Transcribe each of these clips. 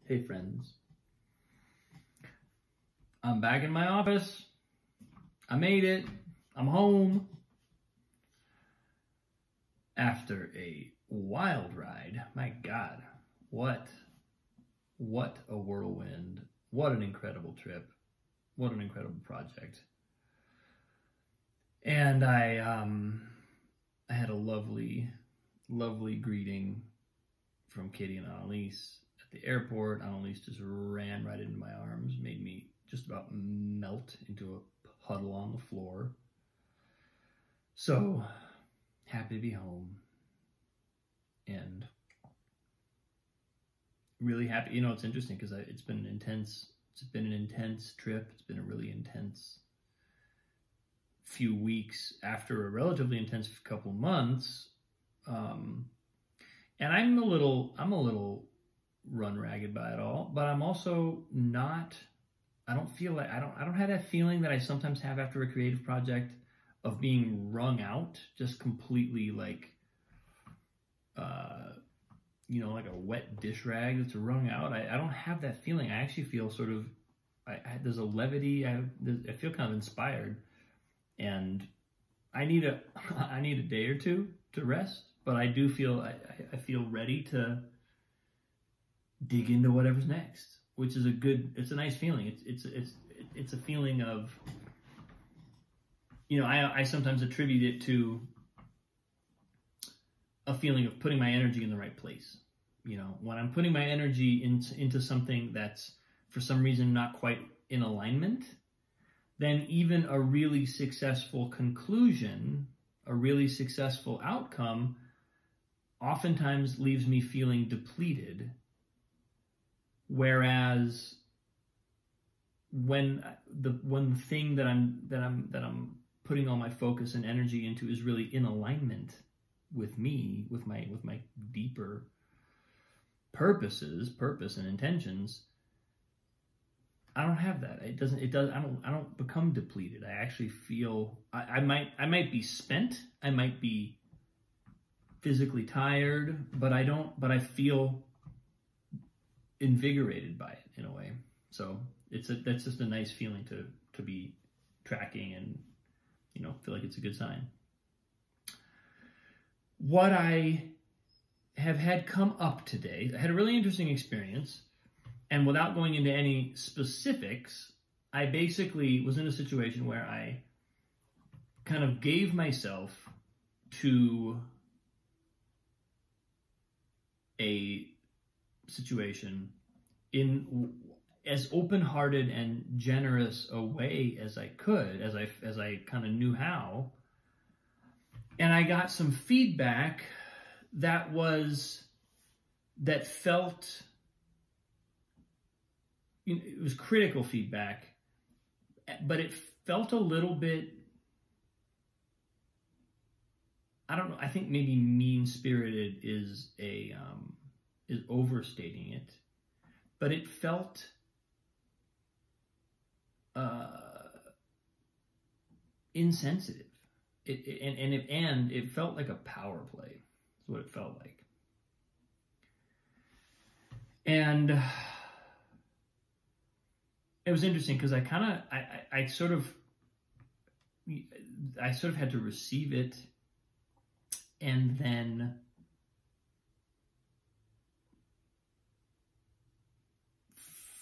Hey friends, I'm back in my office. I made it. I'm home. After a wild ride. My God, what a whirlwind. What an incredible trip. What an incredible project. And I had a lovely greeting from Katie and Annalise at the airport. Annalise just ran right into my arms, made me just about melt into a puddle on the floor. So happy to be home and really happy. You know, it's interesting because it's been an intense trip. It's been a really intense few weeks after a relatively intense couple months. And I'm a little run ragged by it all, but I'm also not, I don't feel like, I don't have that feeling that I sometimes have after a creative project of being wrung out, just completely like, you know, like a wet dish rag that's wrung out. I don't have that feeling. I actually feel sort of, there's a levity. I feel kind of inspired, and I need a day or two to rest. But I do feel, I feel ready to dig into whatever's next, which is it's a nice feeling. It's a feeling of, you know, I sometimes attribute it to a feeling of putting my energy in the right place. You know, when I'm putting my energy into something that's for some reason not quite in alignment, then even a really successful conclusion, a really successful outcome, oftentimes leaves me feeling depleted. Whereas when the thing that I'm putting all my focus and energy into is really in alignment with me, with my deeper purpose and intentions, I don't have that. I don't become depleted. I actually feel I might be spent. I might be physically tired, but I feel invigorated by it in a way. So that's just a nice feeling to be tracking, and, you know, feel like it's a good sign. What I have had come up today, I had a really interesting experience, and without going into any specifics, I basically was in a situation where I kind of gave myself to a situation in as open-hearted and generous a way as I could, as I kind of knew how. And I got some feedback that felt, you know, it was critical feedback, but it felt a little bit, I don't know, I think maybe mean-spirited is overstating it, but it felt insensitive. It felt like a power play. Is what it felt like. And it was interesting because I sort of had to receive it and then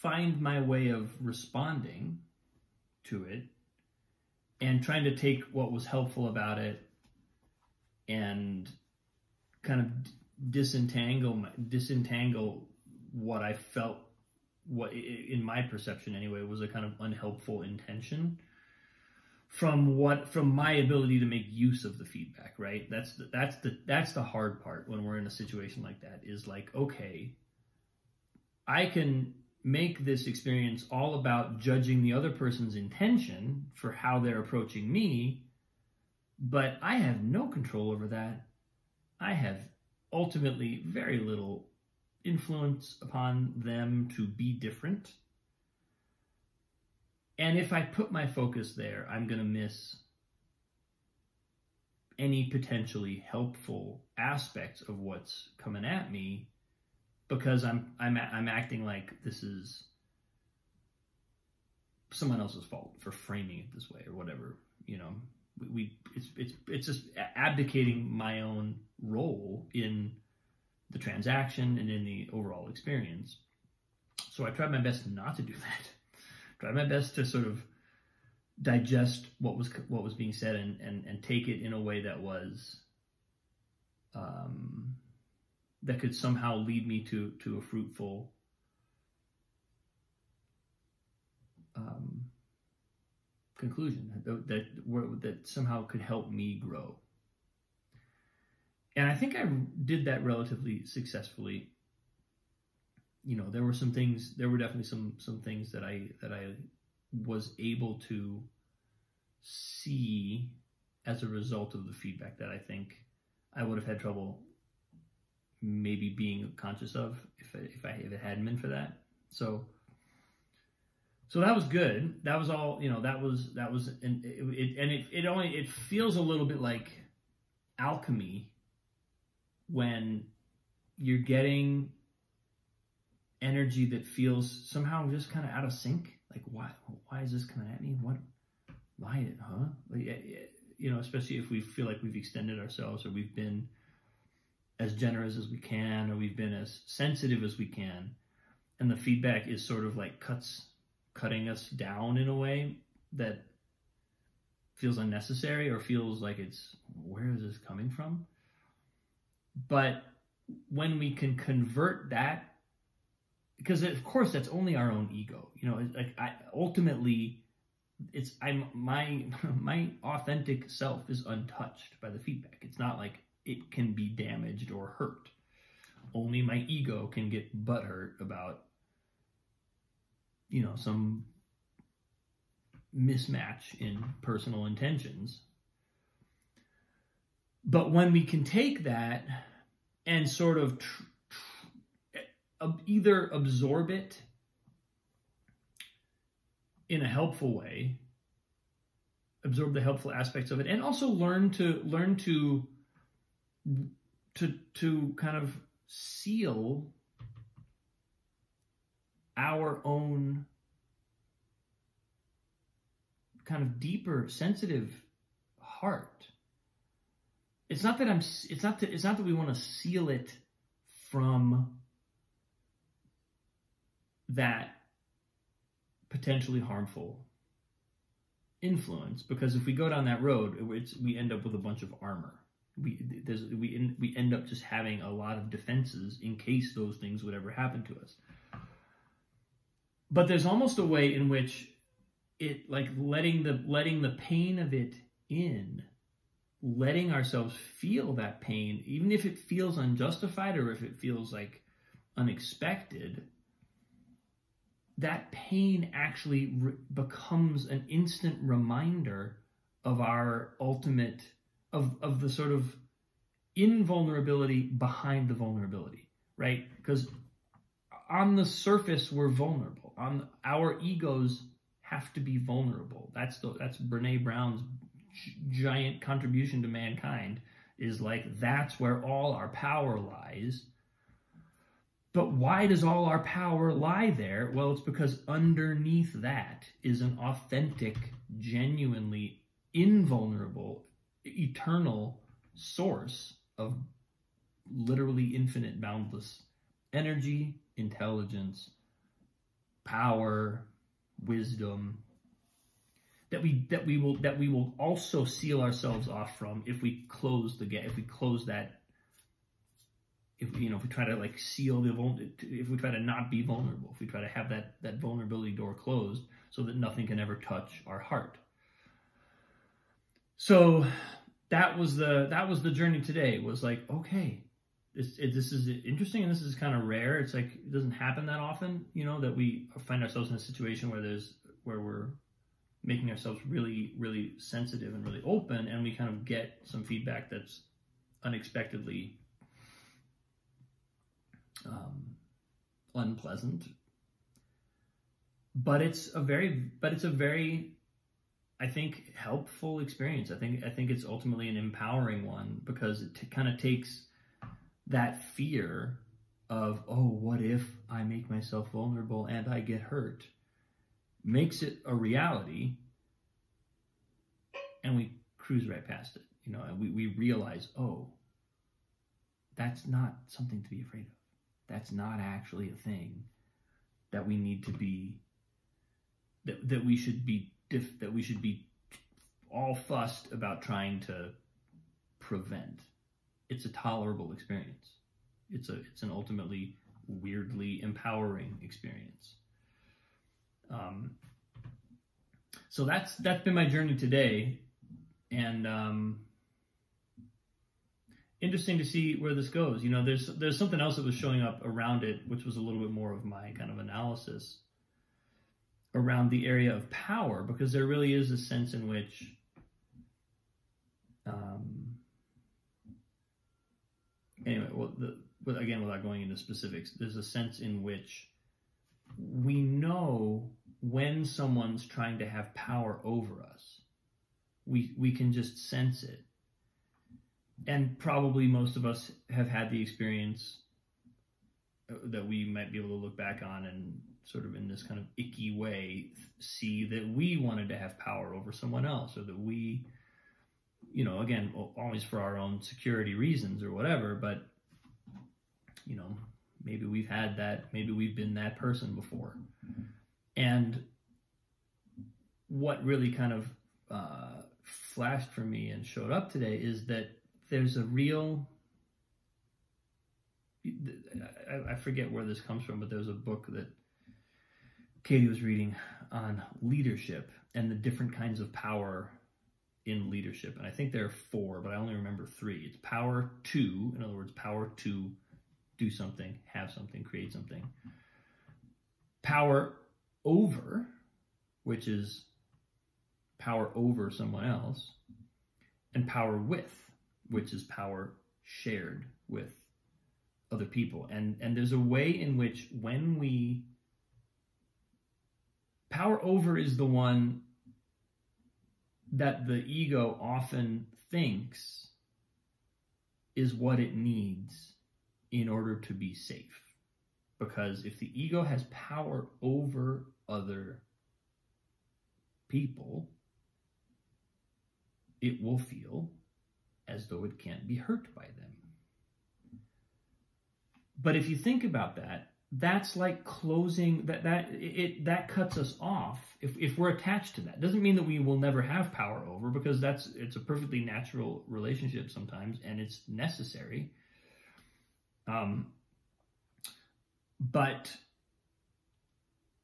find my way of responding to it and trying to take what was helpful about it and kind of disentangle what I felt, what in my perception anyway was a kind of unhelpful intention from my ability to make use of the feedback, right? That's the hard part when we're in a situation like that, is like, okay, I can make this experience all about judging the other person's intention for how they're approaching me, but I have no control over that. I have ultimately very little influence upon them to be different. And if I put my focus there, I'm going to miss any potentially helpful aspects of what's coming at me because I'm acting like this is someone else's fault for framing it this way or whatever, you know. It's just abdicating my own role in the transaction and in the overall experience. So I tried my best not to do that. Tried my best to sort of digest what was being said and take it in a way that was that could somehow lead me to a fruitful conclusion that somehow could help me grow. And I think I did that relatively successfully. You know, there were definitely some things that I was able to see as a result of the feedback that I think I would have had trouble maybe being conscious of if it hadn't been for that. So that was good. That was all, you know, it feels a little bit like alchemy when you're getting energy that feels somehow just kind of out of sync. Like, why is this coming at me? You know, especially if we feel like we've extended ourselves, or we've been as generous as we can, or we've been as sensitive as we can, and the feedback is sort of like cutting us down in a way that feels unnecessary, or feels like where is this coming from? But when we can convert that, because of course that's only our own ego, you know, ultimately my authentic self is untouched by the feedback. It's not like it can be damaged or hurt. Only my ego can get butthurt about, you know, some mismatch in personal intentions. But when we can take that and sort of either absorb it in a helpful way, absorb the helpful aspects of it, and also learn to kind of seal our own kind of deeper sensitive heart. It's not that we want to seal it from that potentially harmful influence, because if we go down that road, we end up with a bunch of armor. We end up just having a lot of defenses in case those things would ever happen to us. But there's almost a way in which it, like, letting the pain of it in, letting ourselves feel that pain, even if it feels unjustified or if it feels like unexpected, that pain actually becomes an instant reminder of our ultimate, of the sort of invulnerability behind the vulnerability, right? Because on the surface, we're vulnerable. Our egos have to be vulnerable. That's Brene Brown's giant contribution to mankind, is like, that's where all our power lies. But why does all our power lie there? Well, it's because underneath that is an authentic, genuinely invulnerable, eternal source of literally infinite, boundless energy, intelligence, power, wisdom, that we will also seal ourselves off from if we close the gap, if we close that. If we try to like seal if we try to not be vulnerable, if we try to have that vulnerability door closed so that nothing can ever touch our heart. So that was the journey today. It was like, okay, this is interesting, and this is kind of rare. It's like, it doesn't happen that often, you know, that we find ourselves in a situation where we're making ourselves really, really sensitive and really open, and we kind of get some feedback that's unexpectedly unpleasant, but it's a very, I think, helpful experience. I think it's ultimately an empowering one, because it kind of takes that fear of, oh, what if I make myself vulnerable and I get hurt, makes it a reality, and we cruise right past it, and we realize, oh, that's not something to be afraid of. That's not actually a thing that we need to be, that we should be all fussed about trying to prevent. It's a tolerable experience. It's an ultimately weirdly empowering experience. So that's been my journey today, and interesting to see where this goes. There's something else that was showing up around it, which was a little bit more of my kind of analysis around the area of power, because there really is a sense in which anyway, again, without going into specifics, there's a sense in which we know when someone's trying to have power over us. We can just sense it. And probably most of us have had the experience that we might be able to look back on and sort of in this kind of icky way see that we wanted to have power over someone else, or that we, again, always for our own security reasons or whatever, but, maybe we've had that, maybe we've been that person before. And what really kind of flashed for me and showed up today is that there's a real, I forget where this comes from, but there's a book that Katie was reading on leadership and the different kinds of power in leadership. And I think there are 4, but I only remember 3. It's power to, in other words, power to do something, have something, create something. Power over, which is power over someone else. And power with, which is power shared with other people. And there's a way in which when we, power over is the one that the ego often thinks is what it needs in order to be safe. Because if the ego has power over other people, it will feel as though it can't be hurt by them. But if you think about that, that's like closing, that cuts us off if we're attached to that. Doesn't mean that we will never have power over, because it's a perfectly natural relationship sometimes, and it's necessary. But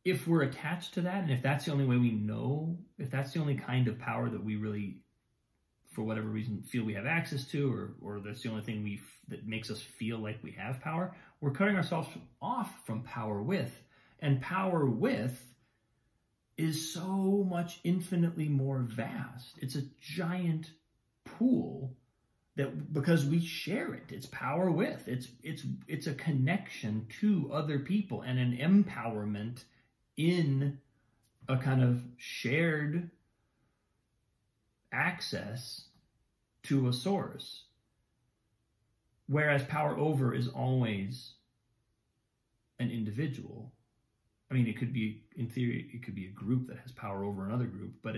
if we're attached to that, and if that's the only way we know, if that's the only kind of power that we really, for whatever reason, feel we have access to, or that's the only thing that makes us feel like we have power, we're cutting ourselves off from power with. And power with is so much infinitely more vast. It's a giant pool that, because we share it, it's power with. It's a connection to other people and an empowerment in a kind of shared access to a source. Whereas power over is always an individual. I mean, it could be, in theory, it could be a group that has power over another group, but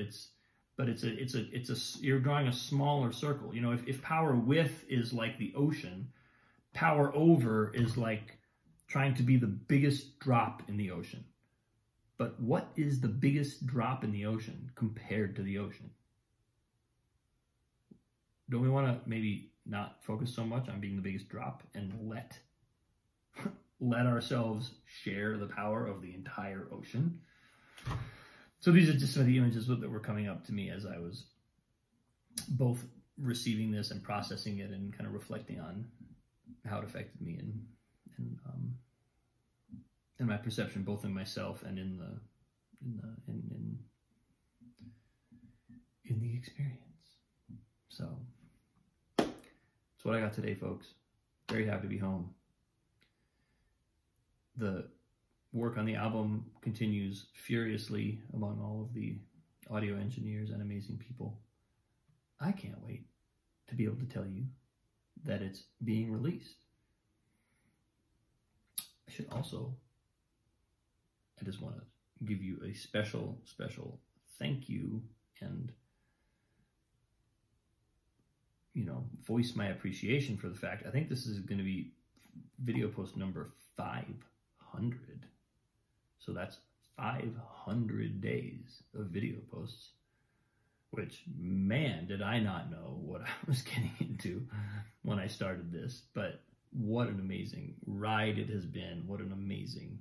you're drawing a smaller circle. If power with is like the ocean, power over is like trying to be the biggest drop in the ocean. But what is the biggest drop in the ocean compared to the ocean? Don't we want to maybe not focus so much on being the biggest drop and let ourselves share the power of the entire ocean? So these are just some of the images that were coming up to me as I was both receiving this and processing it and kind of reflecting on how it affected me and my perception, both in myself and in the experience. So that's what I got today, folks. Very happy to be home. The work on the album continues furiously among all of the audio engineers and amazing people. I can't wait to be able to tell you that it's being released. I just want to give you a special thank you and, voice my appreciation for the fact. I think this is going to be video post number 500. So that's 500 days of video posts, which, man, did I not know what I was getting into when I started this. But what an amazing ride it has been. What an amazing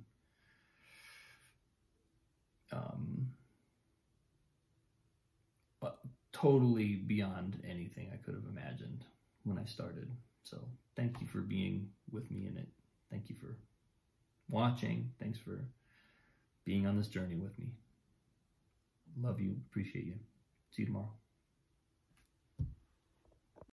totally beyond anything I could have imagined when I started. So thank you for being with me in it. Thank you for watching. Thanks for being on this journey with me. Love you. Appreciate you. See you tomorrow.